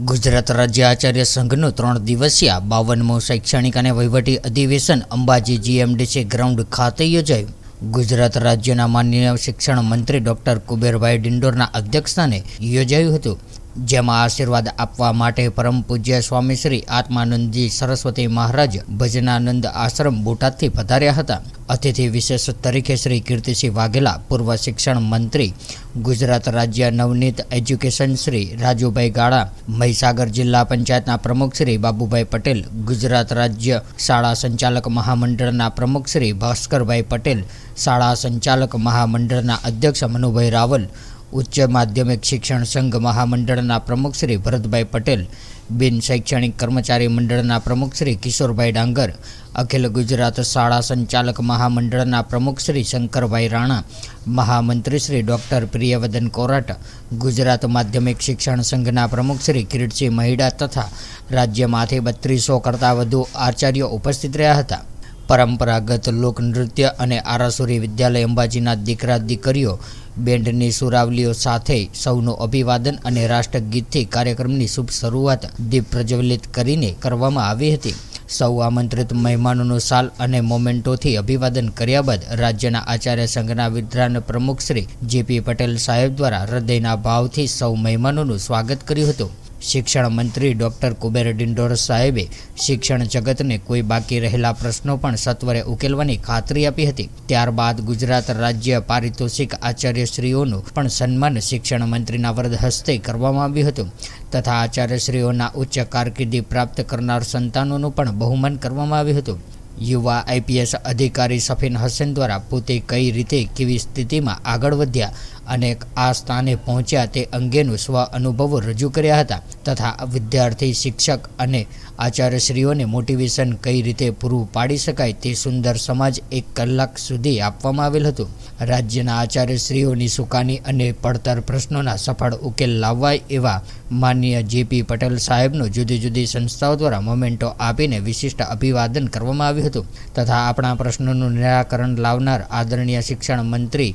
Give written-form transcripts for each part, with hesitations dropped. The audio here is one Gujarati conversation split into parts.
ગુજરાત રાજ્ય આચાર્ય સંઘનું 3 દિવસીય 52મું શૈક્ષણિક અને વહીવટી અધિવેશન અંબાજી જીએમડીસી ગ્રાઉન્ડ ખાતે યોજાયું। ગુજરાત રાજ્યના માનનીય શિક્ષણ મંત્રી ડોક્ટર કુબેરભાઈ ડિંડોરના અધ્યક્ષસ્થાને યોજાયું હતું, જેમાં આશીર્વાદ આપવા માટે પરમ પૂજ્ય સ્વામી શ્રી આત્માનંદજી સરસ્વતી મહારાજ ભજનાનંદ આશ્રમ બોટાદથી પધાર્યા હતા। અતિથિ વિશેષ તરીકે શ્રી કીર્તિસિંહ વાઘેલા, પૂર્વ શિક્ષણ મંત્રી, ગુજરાત રાજ્ય નવનીત એજ્યુકેશન શ્રી રાજુભાઈ ગાળા, મહીસાગર જિલ્લા પંચાયતના પ્રમુખ શ્રી બાબુભાઈ પટેલ, ગુજરાત રાજ્ય શાળા સંચાલક મહામંડળના પ્રમુખ શ્રી ભાસ્કરભાઈ પટેલ, શાળા સંચાલક મહામંડળના અધ્યક્ષ મનુભાઈ રાવલ, ઉચ્ચ માધ્યમિક શિક્ષણ સંઘ મહામંડળના પ્રમુખ શ્રી ભરતભાઈ પટેલ, બિન શૈક્ષણિક કર્મચારી મંડળના પ્રમુખ શ્રી કિશોરભાઈ ડાંગર, અખિલ ગુજરાત શાળા સંચાલક મહામંડળના પ્રમુખ શ્રી શંકરભાઈ રાણા, મહામંત્રી શ્રી ડૉક્ટર પ્રિયવદન કોરાટ, ગુજરાત માધ્યમિક શિક્ષણ સંઘના પ્રમુખ શ્રી કિરીટસિંહ મહિડા તથા રાજ્યમાંથી 3200 કરતાં વધુ આચાર્યો ઉપસ્થિત રહ્યા હતા। પરંપરાગત લોકનૃત્ય અને આરાસુરી વિદ્યાલય અંબાજીના દીકરા દીકરીઓ બેન્ડની સુરાવલીઓ સાથે સૌનું અભિવાદન અને રાષ્ટ્રગીતથી કાર્યક્રમની શુભ શરૂઆત દીપ પ્રજ્વલિત કરીને કરવામાં આવી હતી। સૌ આમંત્રિત મહેમાનોનું શાલ અને મોમેન્ટોથી અભિવાદન કર્યા બાદ રાજ્યના આચાર્ય સંઘના વિદ્વાન પ્રમુખ શ્રી જેપી પટેલ સાહેબ દ્વારા હૃદયના ભાવથી સૌ મહેમાનોનું સ્વાગત કર્યું હતું। શિક્ષણ મંત્રી ડોક્ટર કુબેર ડિંડોર સાહેબે શિક્ષણ જગતને કોઈ બાકી રહેલા પ્રશ્નો પણ સત્વરે ઉકેલવાની ખાતરી આપી હતી। ત્યારબાદ ગુજરાત રાજ્ય પારિતોષિક આચાર્યશ્રીઓનું પણ સન્માન શિક્ષણ મંત્રીના વરદ હસ્તે કરવામાં આવ્યું હતું તથા આચાર્યશ્રીઓના ઉચ્ચ કારકિર્દી પ્રાપ્ત કરનાર સંતાનોનું પણ બહુમાન કરવામાં આવ્યું હતું। યુવા આઈપીએસ અધિકારી સફીન હસન દ્વારા પોતે કઈ રીતે કેવી સ્થિતિમાં આગળ વધ્યા અને આ સ્થાને પહોંચ્યા તે અંગેનું સ્વ અનુભવો રજૂ કર્યા હતા તથા વિદ્યાર્થી, શિક્ષક અને આચાર્યશ્રીઓને મોટિવેશન કઈ રીતે પૂરું પાડી શકાય તે સુંદર સમાજ 1 કલાક સુધી આપવામાં આવેલ હતું। રાજ્યના આચાર્યશ્રીઓની સુકાની અને પડતર પ્રશ્નોના સફળ ઉકેલ લાવવાય એવા માનનીય જેપી પટેલ સાહેબનું જુદી જુદી સંસ્થાઓ દ્વારા મોમેન્ટો આપીને વિશિષ્ટ અભિવાદન કરવામાં આવ્યું હતું તથા આપણા પ્રશ્નોનું નિરાકરણ લાવનાર આદરણીય શિક્ષણ મંત્રી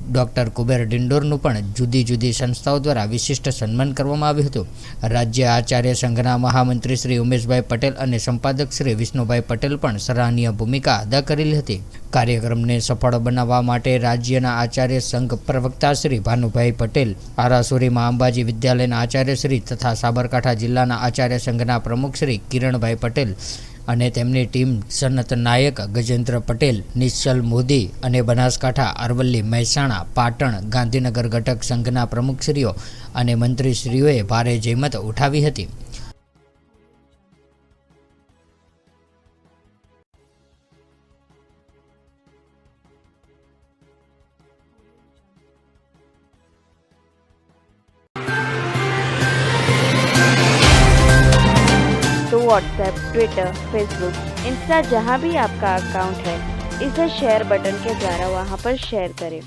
ડૉક્ટર કુબેર ડિંડોરનું પણ જુદી જુદી સંસ્થાઓ દ્વારા વિશિષ્ટ સન્માન કરવામાં આવ્યું હતું। રાજ્ય આચાર્ય સંઘના મહામંત્રી શ્રી ઉમેશભાઈ પટેલ અને સંપાદક શ્રી વિષ્ણુભાઈ પટેલ પણ સરાહનીય ભૂમિકા અદા કરેલી હતી। કાર્યક્રમને સફળ બનાવવા માટે રાજ્યના આચાર્ય સંઘ પ્રવક્તા શ્રી ભાનુભાઈ પટેલ, આરાસુરીમાં અંબાજી વિદ્યાલયના આચાર્ય શ્રી તથા સાબરકાંઠા જિલ્લાના આચાર્ય સંઘના પ્રમુખ શ્રી કિરણભાઈ પટેલ અને તેમની ટીમ સનત નાયક ગજેન્દ્ર પટેલ, નિશ્ચલ મોદી અને બનાસકાંઠા, અરવલ્લી, મહેસાણા, પાટણ, ગાંધીનગર ઘટક સંઘના પ્રમુખશ્રીઓ અને મંત્રીશ્રીઓએ ભારે જહેમત ઉઠાવી હતી। तो व्हाट्सएप, ट्विटर, फेसबुक, इंस्टा जहाँ भी आपका अकाउंट है, इसे शेयर बटन के द्वारा वहाँ पर शेयर करें।